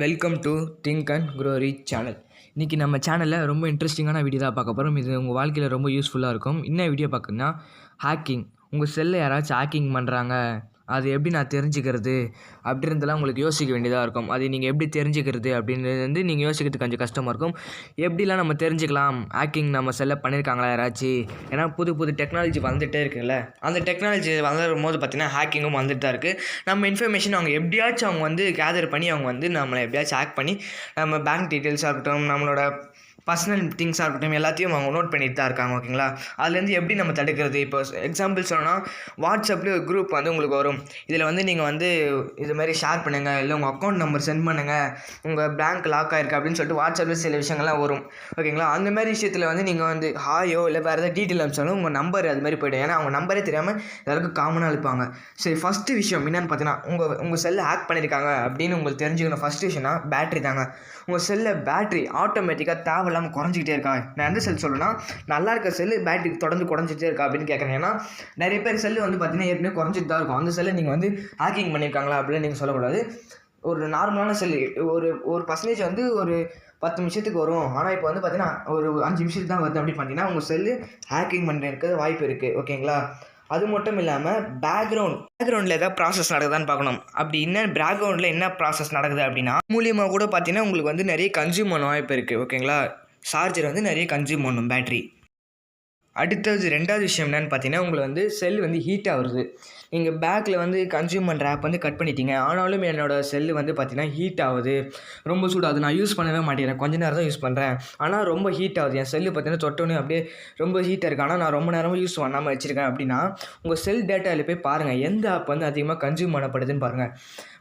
Welcome to think and grow rich channel. இன்றைக்கி நம்ம சேனலில் ரொம்ப இன்ட்ரெஸ்டிங்கான வீடியோ தான் பார்க்க போகிறோம். இது உங்கள் வாழ்க்கையில் ரொம்ப யூஸ்ஃபுல்லாக இருக்கும். என்ன வீடியோ பார்க்குன்னா, ஹேக்கிங். உங்கள் செல்லை யாராச்சும் ஹேக்கிங் பண்ணுறாங்க, அது எப்படி நான் தெரிஞ்சுக்கிறது அப்படின்றதெல்லாம் உங்களுக்கு யோசிக்க வேண்டியதாக இருக்கும். அது நீங்கள் எப்படி தெரிஞ்சுக்கிறது அப்படின்றது வந்து நீங்கள் யோசிக்கிறதுக்கு கொஞ்சம் கஷ்டமாக இருக்கும். எப்படிலாம் நம்ம தெரிஞ்சுக்கலாம் ஹேக்கிங் நம்ம செல்லை பண்ணியிருக்காங்களா யாராச்சும்? ஏன்னா புது புது டெக்னாலஜி வந்துகிட்டே இருக்குல்ல, அந்த டெக்னாலஜி வளரும் போது பார்த்திங்கன்னா ஹேக்கிங்கும் வந்துட்டு தான் இருக்குது. நம்ம இன்ஃபர்மேஷன் அவங்க எப்படியாச்சும் அவங்க வந்து கேதர் பண்ணி அவங்க வந்து நம்மளை எப்படியாச்சும் ஹேக் பண்ணி நம்ம பேங்க் டீட்டெயில்ஸாக இருக்கட்டும், நம்மளோட பர்சனல் திங்ஸாக இருக்கட்டும், எல்லாத்தையும் அவங்க நோட் பண்ணிட்டு தான் இருக்காங்க. ஓகேங்களா, அதுலேருந்து எப்படி நம்ம தடுக்கிறது? இப்போ எக்ஸாம்பிள் சொல்லணும்னா, வாட்ஸ்அப்லேயே ஒரு குரூப் வந்து உங்களுக்கு வரும். இதில் வந்து நீங்கள் வந்து இது மாதிரி ஷேர் பண்ணுங்கள், இல்லை உங்கள் அக்கௌண்ட் நம்பர் சென்ட் பண்ணுங்கள், உங்கள் பேங்க் லாக் ஆகிருக்கு அப்படின்னு சொல்லிட்டு வாட்ஸ்அப்பில் சில விஷயங்கள்லாம் வரும். ஓகேங்களா, அந்த மாதிரி விஷயத்தில் வந்து நீங்கள் வந்து ஹாயோ இல்லை வேறு ஏதாவது டீட்டெயில் அனுப்பிச்சாலும் உங்கள் நம்பர் அது மாதிரி போய்டும். ஏன்னா அவங்க நம்பரே தெரியாமல் எல்லாருக்கும் காமனாக இருப்பாங்க. சரி, ஃபஸ்ட்டு விஷயம் என்னென்னு பார்த்தீங்கன்னா, உங்கள் செல்லை ஹேக் பண்ணியிருக்காங்க அப்படின்னு உங்களுக்கு தெரிஞ்சுக்கணும். ஃபஸ்ட்டு விஷயம்னா பேட்ரி தாங்க. உங்கள் செல்லில் பேட்ரி ஆட்டோமேட்டிக்காக தேவையில்லாமல் குறைஞ்சிக்கிட்டே இருக்கா? நான் எந்த செல் சொல்லுன்னா, நல்லா இருக்க செல்லு பேட்ரி தொடர்ந்து குறைஞ்சிட்டே இருக்கா அப்படின்னு கேட்குறேன். ஏன்னா நிறைய பேர் செல்லு வந்து பார்த்தீங்கன்னா ஏற்கனவே குறைஞ்சிட்டு தான் இருக்கும். அந்த செல்லை நீங்கள் வந்து ஹேக்கிங் பண்ணியிருக்காங்களா அப்படின்னு நீங்கள் சொல்லக்கூடாது. ஒரு நார்மலான செல்லு ஒரு பர்சன்டேஜ் வந்து ஒரு 10 நிமிஷத்துக்கு வரும். ஆனால் இப்போ வந்து பார்த்தீங்கன்னா ஒரு 5 நிமிஷத்துக்கு தான் வருது அப்படின்னு பார்த்தீங்கன்னா உங்கள் செல்லு ஹேக்கிங் பண்ணுறதுக்கு வாய்ப்பு இருக்குது. ஓகேங்களா, அது மட்டும் இல்லாமல் பேக்ரவுண்டில் ஏதாவது ப்ராசஸ் நடக்குதான்னு பார்க்கணும். அப்படி பேக்ரவுண்டில் என்ன ப்ராசஸ் நடக்குது அப்படின்னா, மூலியமாக கூட பார்த்தீங்கன்னா உங்களுக்கு வந்து நிறைய கன்சியூம் பண்ண வாய்ப்பு இருக்குது. ஓகேங்களா, சார்ஜர் வந்து நிறைய கன்சியூம் பண்ணும் பேட்ரி. அடுத்தது 2வது விஷயம் என்னென்னு பார்த்தீங்கன்னா, உங்களுக்கு வந்து செல் வந்து ஹீட் ஆகுது. நீங்கள் பேக்கில் வந்து கன்சியூம் பண்ணுற ஆப் வந்து கட் பண்ணிட்டீங்க, ஆனாலும் என்னோடய செல்லு வந்து பார்த்தீங்கன்னா ஹீட் ஆகுது, ரொம்ப சூடாகுது. நான் யூஸ் பண்ணவே மாட்டேங்கிறேன், கொஞ்ச நேரம் தான் யூஸ் பண்ணுறேன், ஆனால் ரொம்ப ஹீட் ஆகுது. என் செல்லு பார்த்தீங்கன்னா தொட்டோன்னே அப்படியே ரொம்ப ஹீட்டாக இருக்குது, ஆனால் நான் ரொம்ப நேரமாக யூஸ் பண்ணாமல் வச்சுருக்கேன் அப்படின்னா, உங்கள் செல் டேட்டாவில் போய் பாருங்கள் எந்த ஆப் வந்து அதிகமாக கன்சியூம் பண்ணப்படுதுன்னு பாருங்கள்.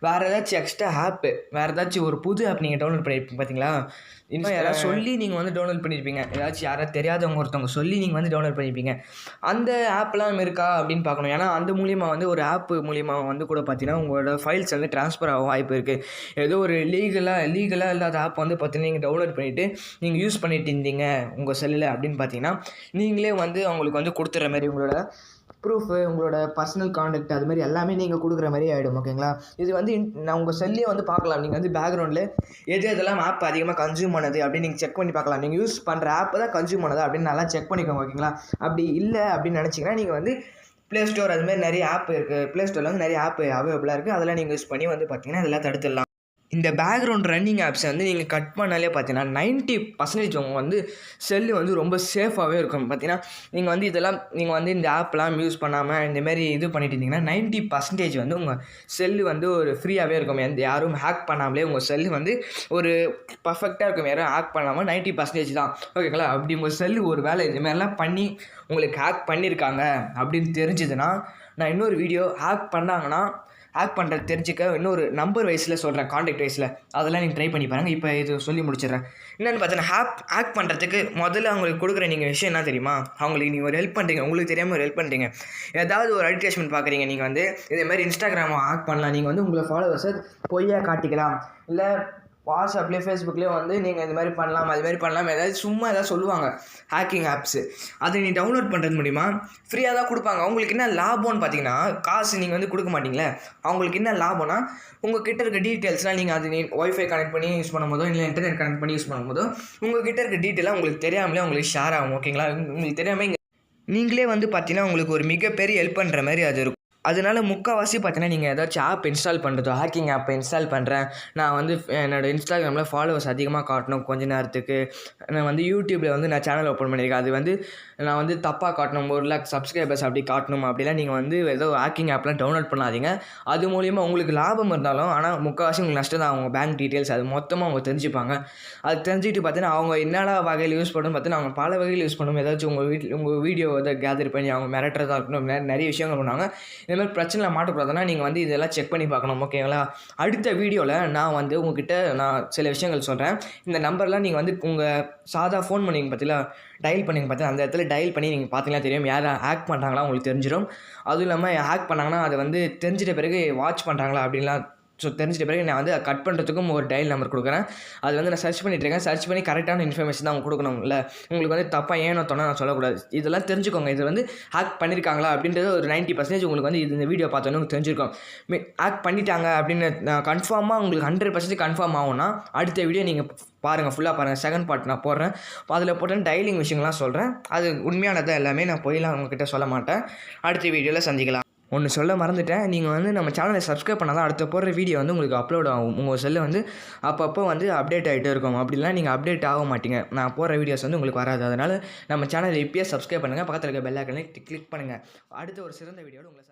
வேறு ஏதாச்சும் எக்ஸ்ட்ரா ஆப்பு, வேறு ஏதாச்சும் ஒரு புது ஆப் நீங்கள் டவுன்லோட் பண்ணியிருப்பீங்க பார்த்தீங்களா? இன்னும் யாராவது சொல்லி நீங்கள் வந்து டவுன்லோட் பண்ணியிருப்பீங்க, ஏதாச்சும் யாராவது தெரியாதவங்க ஒருத்தவங்க சொல்லி நீங்கள் வந்து டவுன்லோட் பண்ணியிருப்பீங்க. அந்த ஆப்லாம் இருக்கா அப்படின்னு பார்க்கணும். ஏன்னா அந்த மூலிமா வந்து ஒரு ஆப் மூலிமா வந்து கூட பார்த்தீங்கன்னா உங்களோட ஃபைல்ஸ் வந்து ட்ரான்ஸ்ஃபர் ஆக வாய்ப்பு இருக்குது. ஏதோ ஒரு லீகலாக இல்லாத ஆப் வந்து பார்த்தீங்கன்னா நீங்கள் டவுன்லோட் பண்ணிவிட்டு நீங்கள் யூஸ் பண்ணிட்டு இருந்தீங்க உங்கள் செல்லில் அப்படின்னு பார்த்தீங்கன்னா, நீங்களே வந்து அவங்களுக்கு வந்து கொடுத்துட்ற மாதிரி உங்களோட ப்ரூஃபு, உங்களோட பர்சனல் கான்டாக்ட் அது மாதிரி எல்லாமே நீங்கள் கொடுக்குற மாதிரி ஆகிடும். ஓகேங்களா, இது வந்து நான் உங்கள் செல்லே வந்து பார்க்கலாம். நீங்கள் வந்து பேக்ரவுண்டில் எதெல்லாம் ஆப் அதிகமாக கன்சியூம் பண்ணுது அப்படின்னு நீங்கள் செக் பண்ணி பார்க்கலாம். நீங்கள் யூஸ் பண்ணுற ஆப் தான் கன்சியூம் பண்ணுதா அப்படின்னு நல்லா செக் பண்ணிக்கோங்க. ஓகேங்களா, அப்படி இல்லை அப்படின்னு நினச்சிங்கன்னா நீங்கள் வந்து ப்ளே ஸ்டோர் அது மாதிரி நிறைய ஆப் இருக்குது. ப்ளே ஸ்டோரில் வந்து நிறைய ஆப் அவைலபிளாக இருக்குது. அதெல்லாம் நீங்கள் யூஸ் பண்ணி வந்து பார்த்தீங்கன்னா இதெல்லாம் தடுத்துடலாம். இந்த பேக்ரவுண்ட் ரன்னிங் ஆப்ஸை வந்து நீங்கள் கட் பண்ணாலே பார்த்தீங்கன்னா 90% உங்க வந்து செல்லு வந்து ரொம்ப சேஃபாகவே இருக்கும். பார்த்தீங்கன்னா நீங்கள் வந்து இதெல்லாம் நீங்கள் வந்து இந்த ஆப்லாம் யூஸ் பண்ணாமல் இந்தமாரி இது பண்ணிட்டு இருந்தீங்கன்னா 90% வந்து உங்கள் செல்லு வந்து ஒரு ஃப்ரீயாகவே இருக்கும். யாரும் ஹேக் பண்ணாமலே உங்கள் செல்லு வந்து ஒரு பர்ஃபெக்டாக இருக்கும். யாரும் ஹேக் பண்ணாமல் 90% தான். ஓகேங்களா, அப்படி உங்கள் செல்லு ஒரு வேலை இதுமாதிரிலாம் பண்ணி உங்களுக்கு ஹேக் பண்ணியிருக்காங்க அப்படின்னு தெரிஞ்சுதுன்னா, நான் இன்னொரு வீடியோ ஹேக் பண்ணாங்கன்னா ஹேக் பண்ணுறது தெரிஞ்சுக்க இன்னொரு நம்பர் வைஸில் சொல்கிறேன், கான்டாக்ட் வைஸில். அதெல்லாம் நீங்கள் ட்ரை பண்ணி பாருங்கள். இப்போ இது சொல்லி முடிச்சிடுறேன். என்னென்னு பார்த்தீங்கன்னா, ஹேக் பண்ணுறதுக்கு முதல்ல அவங்களுக்கு கொடுக்குற நீங்கள் விஷயம் என்ன தெரியுமா? அவங்களுக்கு நீங்கள் ஒரு ஹெல்ப் பண்ணுறீங்க, உங்களுக்கு தெரியாமல் ஒரு ஹெல்ப் பண்ணுறீங்க. ஏதாவது ஒரு அட்வர்டைஸ்மெண்ட் பார்க்குறீங்க, நீங்கள் வந்து இதேமாதிரி இன்ஸ்டாகிராமை ஹேக் பண்ணலாம். நீங்கள் வந்து உங்களை ஃபாலோவர்ஸை பொய்யாக காட்டிக்கலாம், இல்லை வாட்ஸ்அப்லேயே ஃபேஸ்புக்லேயே வந்து நீங்கள் இது மாதிரி பண்ணலாம், அது மாதிரி பண்ணலாம், ஏதாவது சும்மா ஏதாவது சொல்லுவாங்க ஹேக்கிங் ஆப்ஸு. அதை நீ டவுன்லோட் பண்ணுறது மூலிமா ஃப்ரீயாக தான் கொடுப்பாங்க. அவங்களுக்கு என்ன லாபம்னு பார்த்தீங்கன்னா, காசு நீங்கள் வந்து கொடுக்க மாட்டீங்களே, அவங்களுக்கு என்ன லாபம்னா உங்கள் கிட்ட இருக்க டீட்டெயில்ஸ்லாம் நீங்கள் அது ஒய்ஃபை கனெக்ட் பண்ணி யூஸ் பண்ணும்போதோ இல்லை இன்டர்நெட் கனெக்ட் பண்ணி யூஸ் பண்ணும்போதோ உங்கள் கிட்ட இருக்க டீட்டெயிலாக உங்களுக்கு தெரியாமலே உங்களுக்கு ஷேர் ஆகும். ஓகேங்களா, உங்களுக்கு தெரியாமல் நீங்களே வந்து பார்த்தீங்கன்னா உங்களுக்கு ஒரு மிகப்பெரிய ஹெல்ப் பண்ணுற மாதிரி அது இருக்கும். அதனால முக்கால்வாசி பார்த்தீங்கன்னா நீங்கள் ஏதாச்சும் ஆப் இன்ஸ்டால் பண்ணுறதோ, ஹேக்கிங் ஆப்பை இன்ஸ்டால் பண்ணுறேன், நான் வந்து என்னோடய இன்ஸ்டாகிராமில் ஃபாலோவர்ஸ் அதிகமாக காட்டணும் கொஞ்ச நேரத்துக்கு, நான் வந்து யூடியூப்பில் வந்து நான் சேனல் ஓப்பன் பண்ணியிருக்கேன், அது வந்து நான் வந்து தப்பாக காட்டணும், 1 lakh சப்ஸ்கிரைபர்ஸ் அப்படி காட்டணும் அப்படிலாம் நீங்கள் வந்து ஏதோ ஹேக்கிங் ஆப்லாம் டவுன்லோட் பண்ணாதீங்க. அது மூலிமா உங்களுக்கு லாபம் இருந்தாலும் ஆனால் முக்கால்வாசி உங்களுக்கு நஷ்டம் தான். அவங்க பேங்க் டீட்டெயில்ஸ் அது மொத்தமாக அவங்க தெரிஞ்சுப்பாங்க. அது தெரிஞ்சுட்டு பார்த்தீங்கன்னா அவங்க என்னடா வகையில் யூஸ் பண்ணணும்னு பார்த்தீங்கன்னா அவங்க பல வகையில் யூஸ் பண்ணணும். ஏதாச்சும் உங்கள் வீடியோ இதை கேதர் பண்ணி அவங்க மிரட்டுறதா இருக்கணும், நிறைய விஷயங்கள் பண்ணுவாங்க. மாதிரி பிரச்சனை மாட்டக்கூடாதுன்னா நீங்கள் வந்து இதெல்லாம் செக் பண்ணி பார்க்கணும். ஓகேங்களா, அடுத்த வீடியோவில் நான் வந்து உங்ககிட்ட நான் சில விஷயங்கள் சொல்கிறேன். இந்த நம்பர்லாம் நீங்கள் வந்து உங்கள் சாதா ஃபோன் பண்ணிங்க பார்த்தீங்களா, டயல் பண்ணிங்க பார்த்தீங்களா, அந்த இடத்துல டயல் பண்ணி நீங்கள் பார்த்தீங்கன்னா தெரியும் யார் ஹேக் பண்ணுறாங்களா உங்களுக்கு தெரிஞ்சிடும். அதுவும் இல்லாமல் ஹேக் பண்ணாங்கன்னா அதை வந்து தெரிஞ்சிட்ட பிறகு வாட்ச் பண்ணுறாங்களா அப்படின்லாம் ஸோ தெரிஞ்சிட்ட பிறகு நான் வந்து கட் பண்ணுறதுக்கும் ஒரு டயல் நம்பர் கொடுக்குறேன். அது வந்து நான் சர்ச் பண்ணிட்டுருக்கேன். சர்ச் பண்ணி கரெக்டான இன்ஃபர்மேஷன் தான் அவங்க கொடுக்கணும்ல. உங்களுக்கு வந்து தப்பாக ஏனோ தோணா நான் சொல்லக்கூடாது. இதெல்லாம் தெரிஞ்சுக்கோங்க. இது வந்து ஹேக் பண்ணியிருக்காங்களா அப்படின்றது ஒரு 90% உங்களுக்கு வந்து இந்த வீடியோ பார்த்தோன்னே உங்களுக்கு தெரிஞ்சிருக்கும். ஹேக் பண்ணிட்டாங்க அப்படின்னு கன்ஃபார்மாக உங்களுக்கு 100% கன்ஃபார்ம் ஆகும்னா அடுத்த வீடியோ நீங்கள் பாருங்கள், ஃபுல்லாக பாருங்கள். செகண்ட் பார்ட் நான் போடுறேன். அதில் போட்டேன் டயலிங் விஷயங்கள்லாம் சொல்கிறேன். அது உண்மையானது எல்லாமே நான் போயெல்லாம் உங்ககிட்ட சொல்ல மாட்டேன். அடுத்த வீடியோவில் சந்திக்கலாம். ஒன்று சொல்ல மறந்துட்டேன். நீங்கள் வந்து நம்ம சேனலை சப்ஸ்கிரைப் பண்ணால் தான் அடுத்த போடுற வீடியோ வந்து உங்களுக்கு அப்லோட் ஆகும். உங்கள் செல்லு வந்து அப்பப்போ வந்து அப்டேட் ஆகிட்டே இருக்கும். அப்படிலாம் நீங்கள் அப்டேட் ஆக மாட்டீங்க. நான் போடுற வீடியோஸ் வந்து உங்களுக்கு வராது. அதனால் நம்ம சேனலை இப்போயே சப்ஸ்கிரைப் பண்ணுங்கள். பக்கத்தில் இருக்க பெல் ஐக்கனை கிளிக் பண்ணுங்கள். அடுத்த ஒரு சிறந்த வீடியோவில் உங்களை